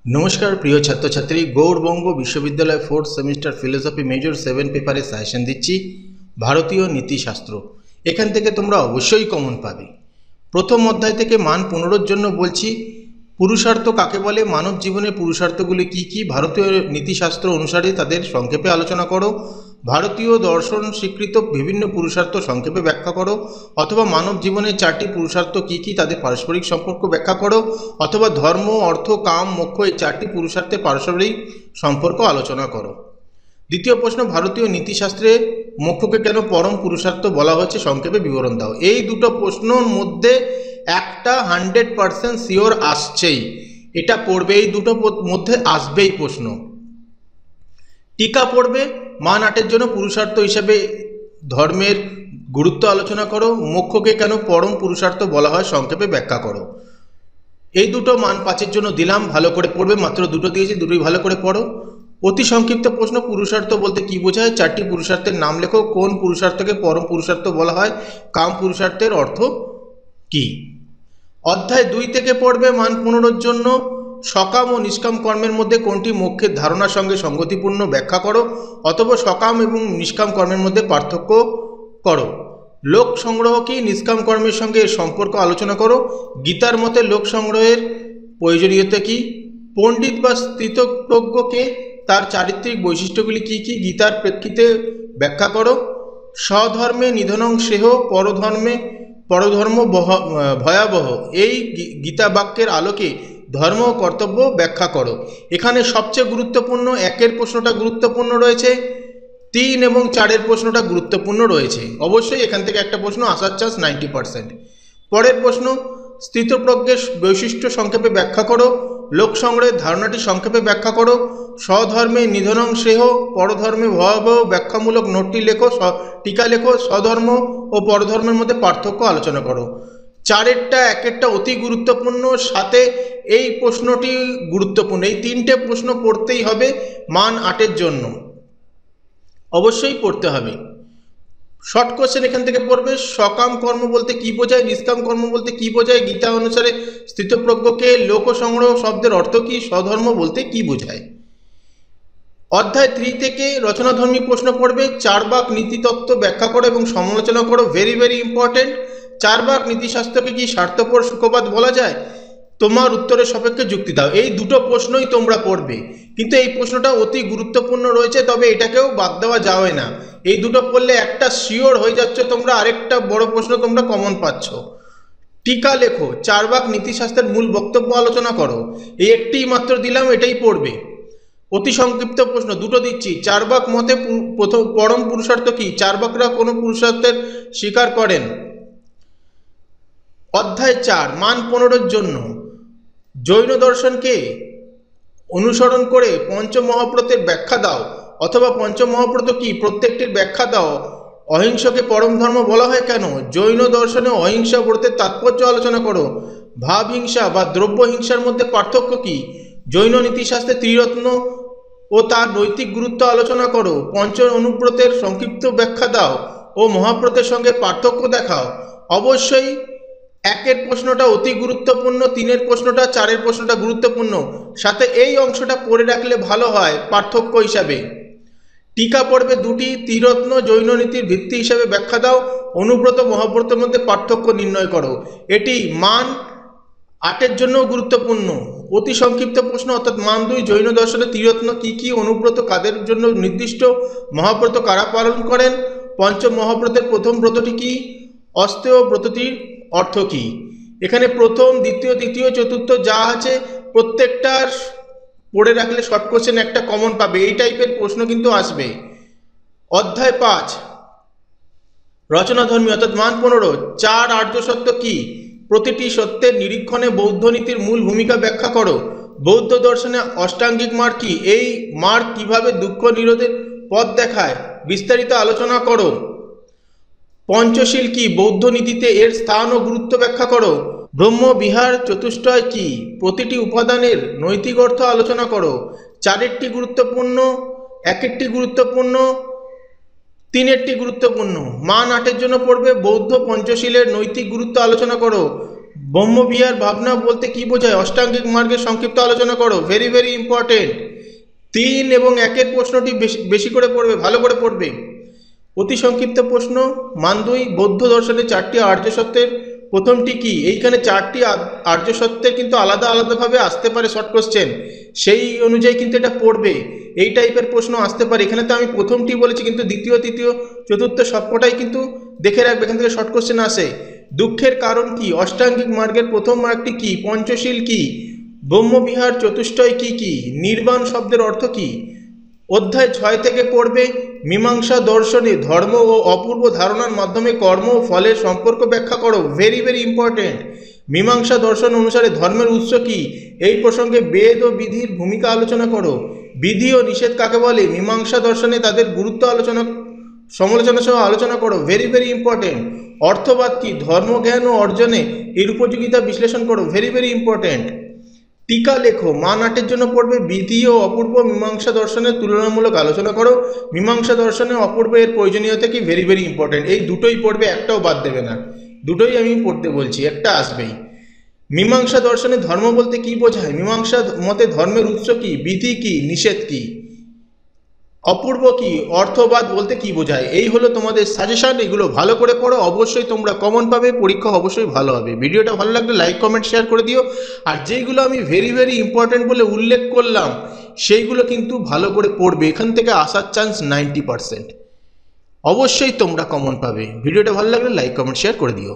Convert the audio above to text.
নমস্কার প্রিয় ছাত্রছাত্রী, গৌড়বঙ্গ বিশ্ববিদ্যালয় 4th সেমিস্টার ফিলোসফি মেজর 7 পেপারে সাজেশন দিচ্ছি ভারতীয় নীতিশাস্ত্র। এখান থেকে তোমরা অবশ্যই কমন পাবে। প্রথম অধ্যায় থেকে মান 15 জন্য বলছি পুরুষার্থ কাকে বলে, মানব জীবনের পুরুষার্থগুলি কি কি, ভারতীয় নীতিশাস্ত্র অনুসারে তাদের সংক্ষেপে আলোচনা করো, ভারতীয় দর্শন স্বীকৃত বিভিন্ন পুরুষার্থ সংক্ষেপে ব্যাখ্যা করো, অথবা মানব জীবনের 4টি পুরুষার্থ কি কি তাদের পারস্পরিক সম্পর্ক ব্যাখ্যা করো, অথবা ধর্ম, অর্থ, কাম, মোক্ষ এই 4টি পুরুষার্থের পারস্পরিক সম্পর্ক আলোচনা করো। দ্বিতীয় প্রশ্ন, ভারতীয় নীতিশাস্ত্রে মোক্ষকে কেন পরম পুরুষার্থ বলা হচ্ছে সংক্ষেপে বিবরণ দাও। এই দুটো প্রশ্নর মধ্যে একটা 100% শিওর আসছেই, এটা পড়বে, এই দুটো মধ্যে আসবেই প্রশ্ন। টিকা পড়বে, মান 8-এর জন্য পুরুষার্থ হিসেবে ধর্মের গুরুত্ব আলোচনা করো, মোক্ষকে কেন পরম পুরুষার্থ বলা হয় সংক্ষেপে ব্যাখ্যা করো। এই দুটো মান 5-এর জন্য দিলাম, ভালো করে পড়বে, মাত্র দুটো দিয়েছি, দুটোই ভালো করে পড়ো। অতি সংক্ষিপ্ত প্রশ্ন, পুরুষার্থ বলতে কি বোঝায়, 4টি পুরুষার্থের নাম লেখো, কোন পুরুষার্থকে পরম পুরুষার্থ বলা হয়, কাম পুরুষার্থের অর্থ কি। অধ্যায় 2 থেকে পড়বে মান 15-র জন্য সকাম ও নিষ্কাম কর্মের মধ্যে কোনটি মোক্ষের ধারণার সঙ্গে সঙ্গতিপূর্ণ ব্যাখ্যা করো, অথবা সকাম এবং নিষ্কাম কর্মের মধ্যে পার্থক্য করো। লোক সংগ্রহ কি, নিষ্কাম কর্মের সঙ্গে এর সম্পর্ক আলোচনা করো। গীতার মতে লোক সংগ্রহের প্রয়োজনীয়তা কি, পণ্ডিত বা স্থিতপ্রজ্ঞকে তার চারিত্রিক বৈশিষ্ট্যগুলি কি কি গীতার প্রেক্ষিতে ব্যাখ্যা করো। স্বধর্মে নিধনং শ্রেহ পরধর্ম ভয়াবহ, এই গীতা বাক্যের আলোকে ধর্ম ও কর্তব্য ব্যাখ্যা করো। এখানে সবচেয়ে গুরুত্বপূর্ণ 1-এর প্রশ্নটা গুরুত্বপূর্ণ রয়েছে, 3 এবং 4-এর প্রশ্নটা গুরুত্বপূর্ণ রয়েছে। অবশ্যই এখান থেকে একটা প্রশ্ন আসার চান্স 90%। পরের প্রশ্ন, স্থিতপ্রজ্ঞের বৈশিষ্ট্য সংক্ষেপে ব্যাখ্যা করো, লোক সংগ্রহের ধারণাটি সংক্ষেপে ব্যাখ্যা করো, স্বধর্মে নিধনং শ্রেহ পরধর্মে ভয়াবহ ব্যাখ্যামূলক নোটটি লেখো, টিকা লেখো, স্বধর্ম ও পরধর্মের মধ্যে পার্থক্য আলোচনা করো। 4-এরটা 1-এরটা অতি গুরুত্বপূর্ণ, সাথে এই প্রশ্নটি গুরুত্বপূর্ণ। এই 3টে প্রশ্ন পড়তেই হবে মান 8-এর জন্য, অবশ্যই পড়তে হবে। শর্ট কোশ্চেন এখান থেকে পড়বে, সকাম কর্ম বলতে কি বোঝায়, নিষ্কাম কর্ম বলতে কি বোঝায়, গীতা অনুসারে স্থিতপ্রজ্ঞকে লোক সংগ্রহ শব্দের অর্থ কি, স্বধর্ম বলতে কি বোঝায়। অধ্যায় 3 থেকে রচনাধর্মী প্রশ্ন পড়বে, চারবাক নীতিতত্ত্ব ব্যাখ্যা করো এবং সমালোচনা করো। Very very important. চারবাক নীতিশাস্ত্রকে কি স্বার্থপর সুখবাদ বলা যায়, তোমার উত্তরের সাপেক্ষে যুক্তি দাও। এই দুটো প্রশ্নই তোমরা পড়বে, কিন্তু এই প্রশ্নটা অতি গুরুত্বপূর্ণ রয়েছে, তবে এটাকেও বাদ দেওয়া যাবে না। এই দুটো পড়লে একটা শিওর হয়ে যাচ্ছে তোমরা, আরেকটা বড় প্রশ্ন তোমরা কমন পাচ্ছ। টিকা লেখো, চারবাক নীতিশাস্ত্রের মূল বক্তব্য আলোচনা করো। এই একটি মাত্র দিলাম, এটাই পড়বে। অতি সংক্ষিপ্ত প্রশ্ন দুটো দিচ্ছি, চারবাক মতে পরম পুরুষার্থ কি, চারবাকরা কোনো পুরুষার্থের স্বীকার করেন। অধ্যায় 4 মান 15-এর জন্য জৈন দর্শনকে অনুসরণ করে পঞ্চমহাব্রতের ব্যাখ্যা দাও, অথবা পঞ্চমহাব্রত কি প্রত্যেকটির ব্যাখ্যা দাও। অহিংসাকে পরম ধর্ম বলা হয় কেন, জৈন দর্শনে অহিংসা ব্রতের তাৎপর্য আলোচনা করো। ভাব হিংসা বা দ্রব্য হিংসার মধ্যে পার্থক্য কি, জৈন নীতিশাস্ত্রে ত্রিরত্ন ও তার নৈতিক গুরুত্ব আলোচনা করো। পঞ্চ অনুব্রতের সংক্ষিপ্ত ব্যাখ্যা দাও ও মহাব্রতের সঙ্গে পার্থক্য দেখাও। অবশ্যই 1-এর প্রশ্নটা অতি গুরুত্বপূর্ণ, 3-এর প্রশ্নটা, 4-এর প্রশ্নটা গুরুত্বপূর্ণ, সাথে এই অংশটা পড়ে রাখলে ভালো হয় পার্থক্য হিসাবে। টিকা পড়বে 2টি, ত্রিরত্ন জৈন নীতির ভিত্তি হিসাবে ব্যাখ্যা দাও, অনুব্রত মহাব্রতের মধ্যে পার্থক্য নির্ণয় করো। এটি মান 8-এর জন্য গুরুত্বপূর্ণ। অতি সংক্ষিপ্ত প্রশ্ন, অর্থাৎ মান 2, জৈন দর্শনে ত্রিরত্ন কি কি, অনুব্রত কাদের জন্য নির্দিষ্ট, মহাব্রত কারা পালন করেন, পঞ্চম মহাব্রতের প্রথম ব্রতটি কি, অস্তেয় ব্রতটির অর্থ কি। এখানে প্রথম, দ্বিতীয়, তৃতীয়, চতুর্থ যা আছে প্রত্যেকটার পড়ে রাখলে শর্ট কোশ্চেন একটা কমন পাবে, এই টাইপের প্রশ্ন কিন্তু আসবে। অধ্যায় 5 রচনাধর্মী, অর্থাৎ মান 15 4 আর্য সত্য কি, প্রতিটি সত্যের নিরীক্ষণে বৌদ্ধ নীতির মূল ভূমিকা ব্যাখ্যা করো। বৌদ্ধ দর্শনে অষ্টাঙ্গিক মার্গ কি, এই মার্গ কিভাবে দুঃখ নিরোধের পথ দেখায়, বিস্তারিত আলোচনা করো। পঞ্চশীল কি, বৌদ্ধ নীতিতে এর স্থান ও গুরুত্ব ব্যাখ্যা করো। ব্রহ্ম বিহার চতুষ্টয় কি, প্রতিটি উপাদানের নৈতিক অর্থ আলোচনা করো। 4-এরটি গুরুত্বপূর্ণ, 1-এরটি গুরুত্বপূর্ণ, 3-এরটি গুরুত্বপূর্ণ। মান 8-এর জন্য পড়বে, বৌদ্ধ পঞ্চশীলের নৈতিক গুরুত্ব আলোচনা করো। ব্রহ্মবিহার ভাবনা বলতে কি বোঝায়? অষ্টাঙ্গিক মার্গের সংক্ষিপ্ত আলোচনা করো। Very very important. 3 এবং 1-এর প্রশ্নটি বেশি করে পড়বে, ভালো করে পড়বে। অতি সংক্ষিপ্ত প্রশ্ন। মানদুই বৌদ্ধ দর্শনের 4টি আর্য সত্যের প্রথমটি কি? এইখানে 4টি আর্য সত্যের কিন্তু আলাদা আলাদাভাবে আসতে পারে শর্ট কোশ্চেন, সেই অনুযায়ী কিন্তু এটা পড়বে। এই টাইপের প্রশ্ন আসতে পারে। এখানে তো আমি প্রথমটি বলেছি, কিন্তু দ্বিতীয়, তৃতীয়, চতুর্থ সবকটাই কিন্তু দেখে রাখবে, এখান থেকে শর্ট কোশ্চেন আসে। দুঃখের কারণ কি? অষ্টাঙ্গিক মার্গের প্রথম মার্গটি কি? পঞ্চশীল কি? ব্রহ্মবিহার চতুষ্টয় কি কি? নির্বাণ শব্দের অর্থ কি? অধ্যায় 6 থেকে পড়বে মীমাংসা দর্শনে ধর্ম ও অপূর্ব ধারণার মাধ্যমে কর্ম ও ফলের সম্পর্ক ব্যাখ্যা করো। Very very important. মীমাংসা দর্শন অনুসারে ধর্মের উৎস কি? এই প্রসঙ্গে বেদ ও বিধির ভূমিকা আলোচনা করো। বিধি ও নিষেধ কাকে বলে? মীমাংসা দর্শনে তাদের গুরুত্ব সমালোচনা সহ আলোচনা করো। Very very important. অর্থবাদ কি? ধর্মজ্ঞান ও অর্জনে এর উপযোগিতা বিশ্লেষণ করো। Very very important. টিকা লেখো। মান 8-এর জন্য পড়বে বিধি ও অপূর্ব মীমাংসা দর্শনের তুলনামূলক আলোচনা করো। মীমাংসা দর্শনে অপূর্ব এর প্রয়োজনীয়তা কি? Very very important. এই দুটোই পড়বে, একটাও বাদ দেবে না, দুটোই আমি পড়তে বলছি, একটা আসবেই। মীমাংসা দর্শনে ধর্ম বলতে কি বোঝায়? মীমাংসা মতে ধর্মের উৎস কি? বিধি কি? নিষেধ কি? অপূর্ব কি? অর্থবাদ বলতে কি বোঝায়? এই হলো তোমাদের সাজেশন। এগুলো ভালো করে পড়ো, অবশ্যই তোমরা কমন পাবে, পরীক্ষা অবশ্যই ভালো হবে। ভিডিওটা ভালো লাগলে লাইক কমেন্ট শেয়ার করে দিও। আর যেইগুলো আমি ভেরি ভেরি ইম্পর্টেন্ট বলে উল্লেখ করলাম সেইগুলো কিন্তু ভালো করে পড়বে, এখান থেকে আসার চান্স 90%। অবশ্যই তোমরা কমন পাবে। ভিডিওটা ভালো লাগলে লাইক কমেন্ট শেয়ার করে দিও।